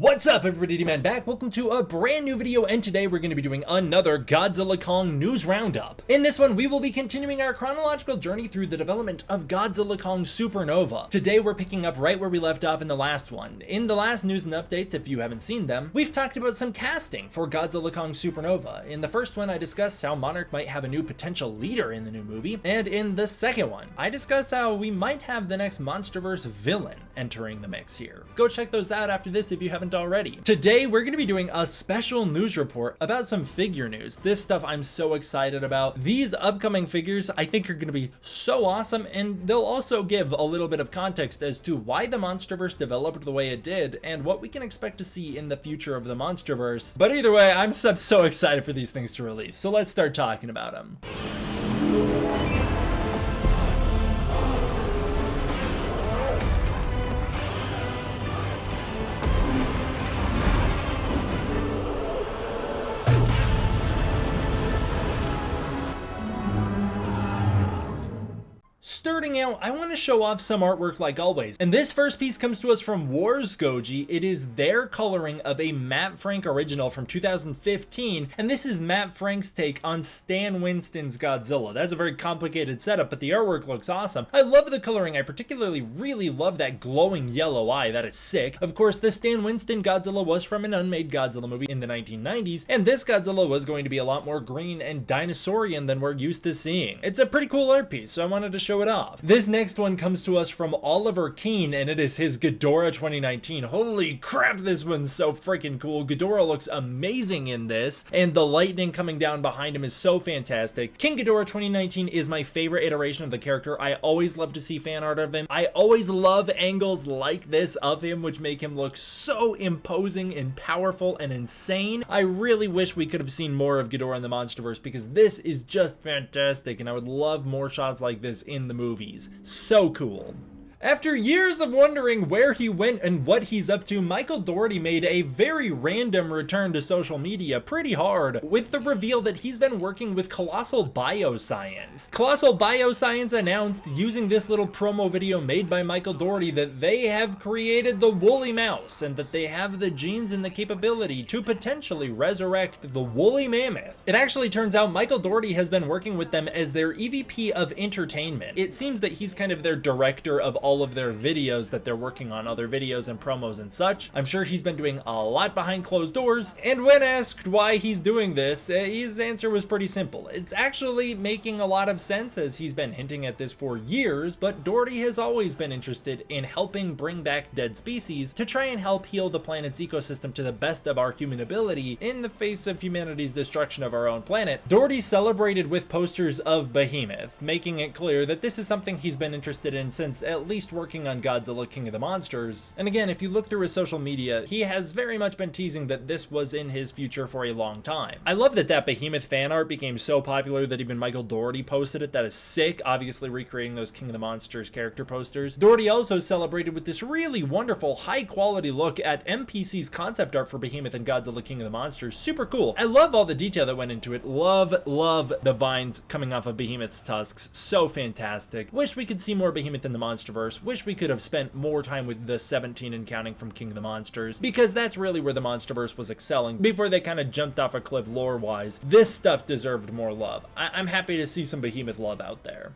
What's up everybody, D-Man back. Welcome to a brand new video, and today we're going to be doing another Godzilla Kong news roundup. In this one, we will be continuing our chronological journey through the development of Godzilla Kong Supernova. Today we're picking up right where we left off in the last one. In the last news and updates, if you haven't seen them, we've talked about some casting for Godzilla Kong Supernova. In the first one, I discussed how Monarch might have a new potential leader in the new movie, and in the second one, I discussed how we might have the next MonsterVerse villain entering the mix here. Go check those out after this if you haven't already. Today we're going to be doing a special news report about some figure news. This stuff I'm so excited about. These upcoming figures I think are going to be so awesome, and they'll also give a little bit of context as to why the MonsterVerse developed the way it did and what we can expect to see in the future of the MonsterVerse. But either way, I'm so excited for these things to release, so let's start talking about them. Starting out, I want to show off some artwork like always, and this first piece comes to us from Wars Goji. It is their coloring of a Matt Frank original from 2015, and this is Matt Frank's take on Stan Winston's Godzilla. That's a very complicated setup, but the artwork looks awesome. I love the coloring. I particularly really love that glowing yellow eye. That is sick. Of course, the Stan Winston Godzilla was from an unmade Godzilla movie in the 1990s, and this Godzilla was going to be a lot more green and dinosaurian than we're used to seeing. It's a pretty cool art piece, so I wanted to show it off. This next one comes to us from Oliver Keane, and it is his Ghidorah 2019. Holy crap, this one's so freaking cool. Ghidorah looks amazing in this, and the lightning coming down behind him is so fantastic. King Ghidorah 2019 is my favorite iteration of the character. I always love to see fan art of him. I always love angles like this of him, which make him look so imposing and powerful and insane. I really wish we could have seen more of Ghidorah in the MonsterVerse, because this is just fantastic, and I would love more shots like this in the movies. So cool. After years of wondering where he went and what he's up to, Michael Dougherty made a very random return to social media pretty hard with the reveal that he's been working with Colossal Bioscience. Colossal Bioscience announced, using this little promo video made by Michael Dougherty, that they have created the Wolly mouse and that they have the genes and the capability to potentially resurrect the Woolly mammoth. It actually turns out Michael Dougherty has been working with them as their EVP of entertainment. It seems that he's kind of their director of all of their videos that they're working on, other videos and promos and such. I'm sure he's been doing a lot behind closed doors, and when asked why he's doing this, his answer was pretty simple. It's actually making a lot of sense, as he's been hinting at this for years, but Dougherty has always been interested in helping bring back dead species to try and help heal the planet's ecosystem to the best of our human ability in the face of humanity's destruction of our own planet. Dougherty celebrated with posters of Behemoth, making it clear that this is something he's been interested in since at least working on Godzilla King of the Monsters. And again, if you look through his social media, he has very much been teasing that this was in his future for a long time. I love that that Behemoth fan art became so popular that even Michael Dougherty posted it. That is sick, obviously recreating those King of the Monsters character posters. Dougherty also celebrated with this really wonderful high quality look at MPC's concept art for Behemoth and Godzilla King of the Monsters. Super cool. I love all the detail that went into it. Love the vines coming off of Behemoth's tusks. So fantastic. Wish we could see more Behemoth in the MonsterVerse. Wish we could have spent more time with the 17 and counting from King of the Monsters, because that's really where the MonsterVerse was excelling before they kind of jumped off a cliff lore wise. This stuff deserved more love. I'm happy to see some Behemoth love out there.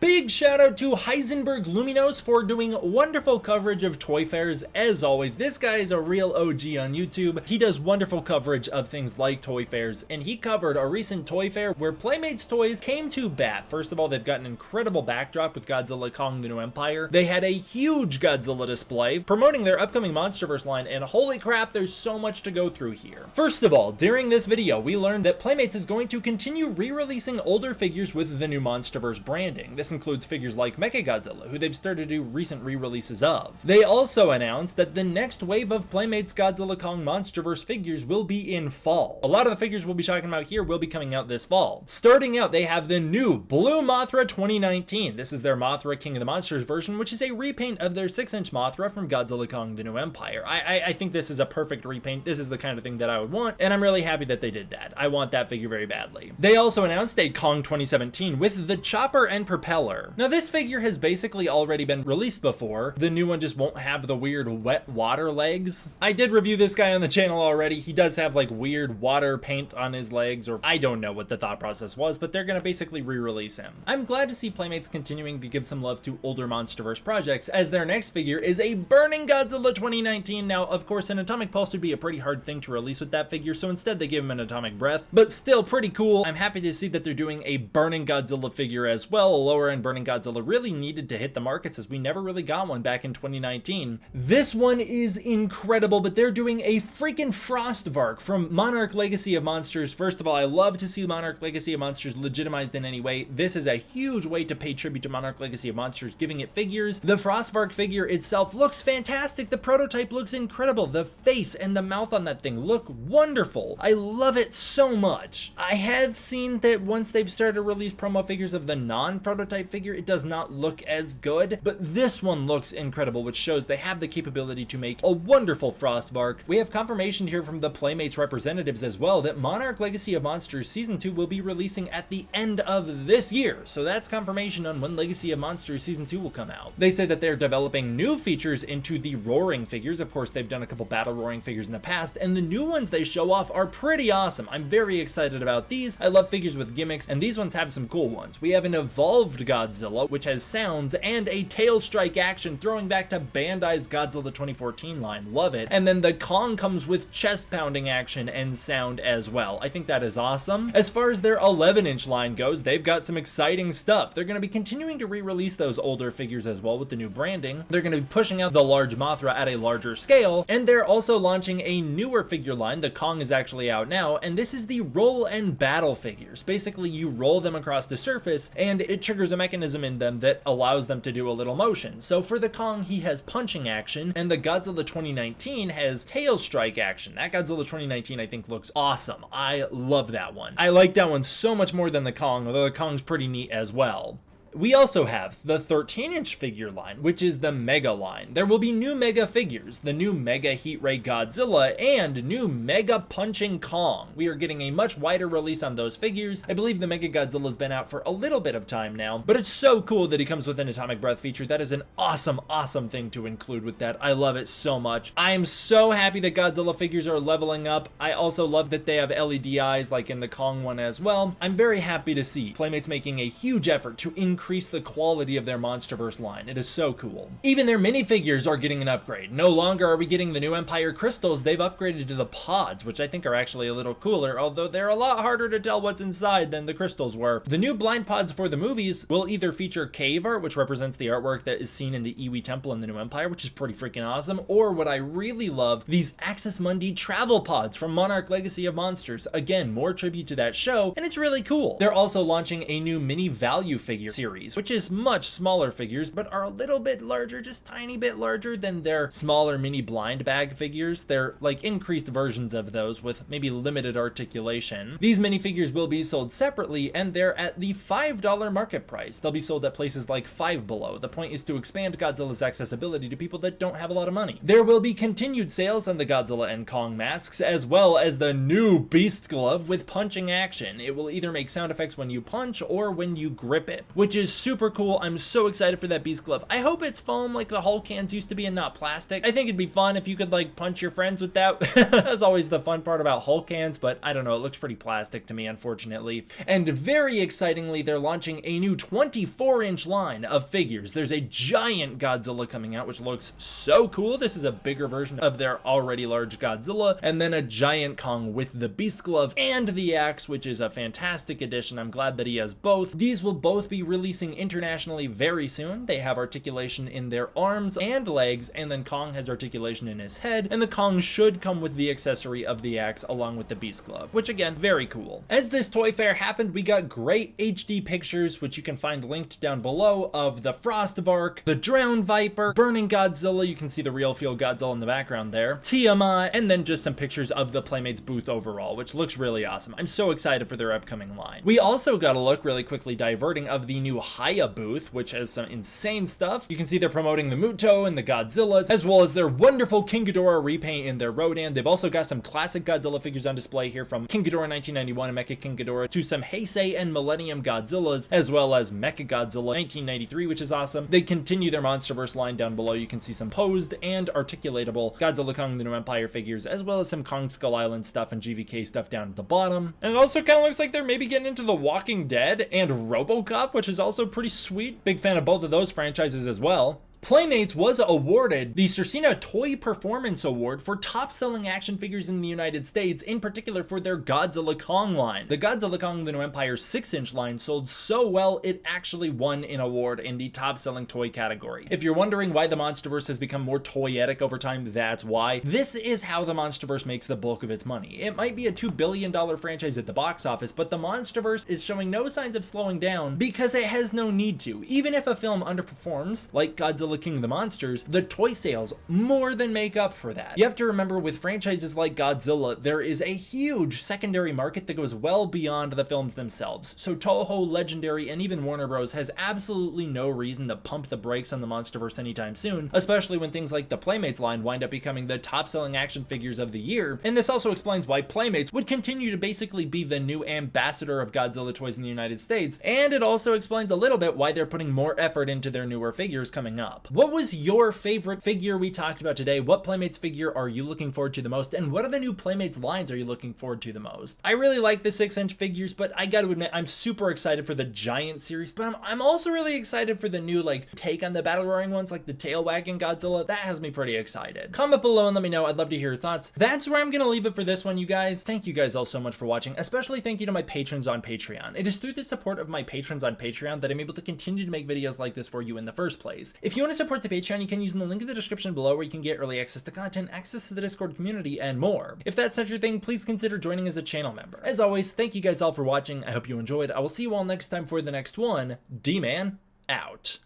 Big shout out to Heisenberg Luminos for doing wonderful coverage of toy fairs. As always, this guy is a real OG on YouTube. He does wonderful coverage of things like toy fairs, and he covered a recent toy fair where Playmates toys came to bat. First of all, they've got an incredible backdrop with Godzilla Kong the New Empire. They had a huge Godzilla display promoting their upcoming MonsterVerse line, and holy crap, there's so much to go through here. First of all, during this video, we learned that Playmates is going to continue re-releasing older figures with the new MonsterVerse branding. This includes figures like Mechagodzilla, who they've started to do recent re-releases of. They also announced that the next wave of Playmates Godzilla Kong MonsterVerse figures will be in fall. A lot of the figures we'll be talking about here will be coming out this fall. Starting out, they have the new Blue Mothra 2019. This is their Mothra King of the Monsters version, which is a repaint of their 6-inch Mothra from Godzilla Kong the New Empire. I think this is a perfect repaint. This is the kind of thing that I would want, and I'm really happy that they did that. I want that figure very badly. They also announced a Kong 2017 with the chopper and propeller. Now this figure has basically already been released before. The new one just won't have the weird wet water legs. I did review this guy on the channel already. He does have like weird water paint on his legs, or I don't know what the thought process was, but they're gonna basically re-release him. I'm glad to see Playmates continuing to give some love to older MonsterVerse projects, as their next figure is a Burning Godzilla 2019. Now, of course, an atomic pulse would be a pretty hard thing to release with that figure, so instead they give him an atomic breath, but still pretty cool. I'm happy to see that they're doing a Burning Godzilla figure as well. A lower end Burning Godzilla really needed to hit the markets, as we never really got one back in 2019. This one is incredible, but they're doing a freaking FROST VARK from Monarch Legacy of Monsters. First of all, I love to see Monarch Legacy of Monsters legitimized in any way. This is a huge way to pay tribute to Monarch Legacy of Monsters, giving it figures. The FROST VARK figure itself looks fantastic. The prototype looks incredible. The face and the mouth on that thing look wonderful. I love it so much. I have seen that once they've started to release promo figures of the non-prototype figure, it does not look as good, but this one looks incredible, which shows they have the capability to make a wonderful FROST VARK. We have confirmation here from the Playmates representatives as well that Monarch Legacy of Monsters Season 2 will be releasing at the end of this year, so that's confirmation on when Legacy of Monsters Season 2 will come out. They say that they're developing new features into the roaring figures. Of course, they've done a couple battle roaring figures in the past, and the new ones they show off are pretty awesome. I'm very excited about these. I love figures with gimmicks, and these ones have some cool ones. We have an evolved Godzilla, which has sounds and a tail strike action, throwing back to Bandai's Godzilla 2014 line. Love it. And then the Kong comes with chest pounding action and sound as well. I think that is awesome. As far as their 11-inch line goes, they've got some exciting stuff. They're going to be continuing to re-release those older figures as well with the new branding. They're going to be pushing out the large Mothra at a larger scale, and they're also launching a newer figure line. The Kong is actually out now, and this is the roll and battle figures. Basically, you roll them across the surface, and it triggers a mechanism in them that allows them to do a little motion. So for the Kong, he has punching action, and the Godzilla 2019 has tail strike action. That Godzilla 2019, I think, looks awesome. I love that one. I like that one so much more than the Kong, although the Kong's pretty neat as well. We also have the 13-inch figure line, which is the Mega line. There will be new Mega figures, the new Mega Heat Ray Godzilla, and new Mega Punching Kong. We are getting a much wider release on those figures. I believe the Mega Godzilla's been out for a little bit of time now, but it's so cool that he comes with an Atomic Breath feature. That is an awesome, awesome thing to include with that. I love it so much. I am so happy that Godzilla figures are leveling up. I also love that they have LED eyes like in the Kong one as well. I'm very happy to see Playmates making a huge effort to increase the quality of their MonsterVerse line. It is so cool. Even their minifigures are getting an upgrade. No longer are we getting the new Empire crystals. They've upgraded to the pods, which I think are actually a little cooler, although they're a lot harder to tell what's inside than the crystals were. The new blind pods for the movies will either feature cave art, which represents the artwork that is seen in the Iwi Temple in the new Empire, which is pretty freaking awesome, or what I really love, these Axis Mundi travel pods from Monarch Legacy of Monsters. Again, more tribute to that show, and it's really cool. They're also launching a new mini value figure series, which is much smaller figures, but are a little bit larger, just tiny bit larger than their smaller mini blind bag figures. They're like increased versions of those with maybe limited articulation. These minifigures will be sold separately, and they're at the $5 market price. They'll be sold at places like Five Below. The point is to expand Godzilla's accessibility to people that don't have a lot of money. There will be continued sales on the Godzilla and Kong masks, as well as the new Beast Glove with punching action. It will either make sound effects when you punch or when you grip it, which is super cool. I'm so excited for that Beast Glove. I hope it's foam like the Hulk cans used to be and not plastic. I think it'd be fun if you could like punch your friends with that. That's always the fun part about Hulk cans, but I don't know, it looks pretty plastic to me, unfortunately. And very excitingly, they're launching a new 24-inch line of figures. There's a giant Godzilla coming out, which looks so cool. This is a bigger version of their already large Godzilla, and then a giant Kong with the Beast Glove and the axe, which is a fantastic addition. I'm glad that he has both. These will both be releasing internationally very soon. They have articulation in their arms and legs, and then Kong has articulation in his head, and the Kong should come with the accessory of the axe along with the Beast Glove, which again, very cool. As this toy fair happened, we got great HD pictures, which you can find linked down below, of the FROST VARK, the Drowned Viper, Burning Godzilla, you can see the real feel Godzilla in the background there, Tiamat, and then just some pictures of the Playmates booth overall, which looks really awesome. I'm so excited for their upcoming line. We also got a look really quickly diverting of the new new Hiya Booth, which has some insane stuff. You can see they're promoting the Muto and the Godzillas, as well as their wonderful King Ghidorah repaint in their Rodan. They've also got some classic Godzilla figures on display here, from King Ghidorah 1991 and Mecha King Ghidorah to some Heisei and Millennium Godzillas, as well as Mecha Godzilla 1993, which is awesome. They continue their MonsterVerse line down below. You can see some posed and articulatable Godzilla Kong the New Empire figures, as well as some Kong Skull Island stuff and GVK stuff down at the bottom. And it also kind of looks like they're maybe getting into The Walking Dead and RoboCop, which is also pretty sweet. Big fan of both of those franchises as well. Playmates was awarded the Cercina Toy Performance Award for top-selling action figures in the United States, in particular for their Godzilla Kong line. The Godzilla Kong the New Empire 6-inch line sold so well, it actually won an award in the top-selling toy category. If you're wondering why the MonsterVerse has become more toyetic over time, that's why. This is how the MonsterVerse makes the bulk of its money. It might be a $2 billion franchise at the box office, but the MonsterVerse is showing no signs of slowing down because it has no need to. Even if a film underperforms, like Godzilla King of the Monsters, the toy sales more than make up for that. You have to remember, with franchises like Godzilla, there is a huge secondary market that goes well beyond the films themselves. So Toho, Legendary, and even Warner Bros. Has absolutely no reason to pump the brakes on the MonsterVerse anytime soon, especially when things like the Playmates line wind up becoming the top-selling action figures of the year. And this also explains why Playmates would continue to basically be the new ambassador of Godzilla toys in the United States, and it also explains a little bit why they're putting more effort into their newer figures coming up. What was your favorite figure we talked about today? What Playmates figure are you looking forward to the most? And what are the new Playmates lines are you looking forward to the most? I really like the 6-inch figures, but I gotta admit, I'm super excited for the Giant series, but I'm also really excited for the new, like, take on the battle roaring ones, like the tail wagging Godzilla. That has me pretty excited. Comment below and let me know. I'd love to hear your thoughts. That's where I'm gonna leave it for this one, you guys. Thank you guys all so much for watching. Especially thank you to my patrons on Patreon. It is through the support of my patrons on Patreon that I'm able to continue to make videos like this for you in the first place. If you want to support the Patreon, you can use the link in the description below, where you can get early access to content, access to the Discord community, and more. If that's not your thing, please consider joining as a channel member. As always, thank you guys all for watching. I hope you enjoyed. I will see you all next time for the next one. D-Man out.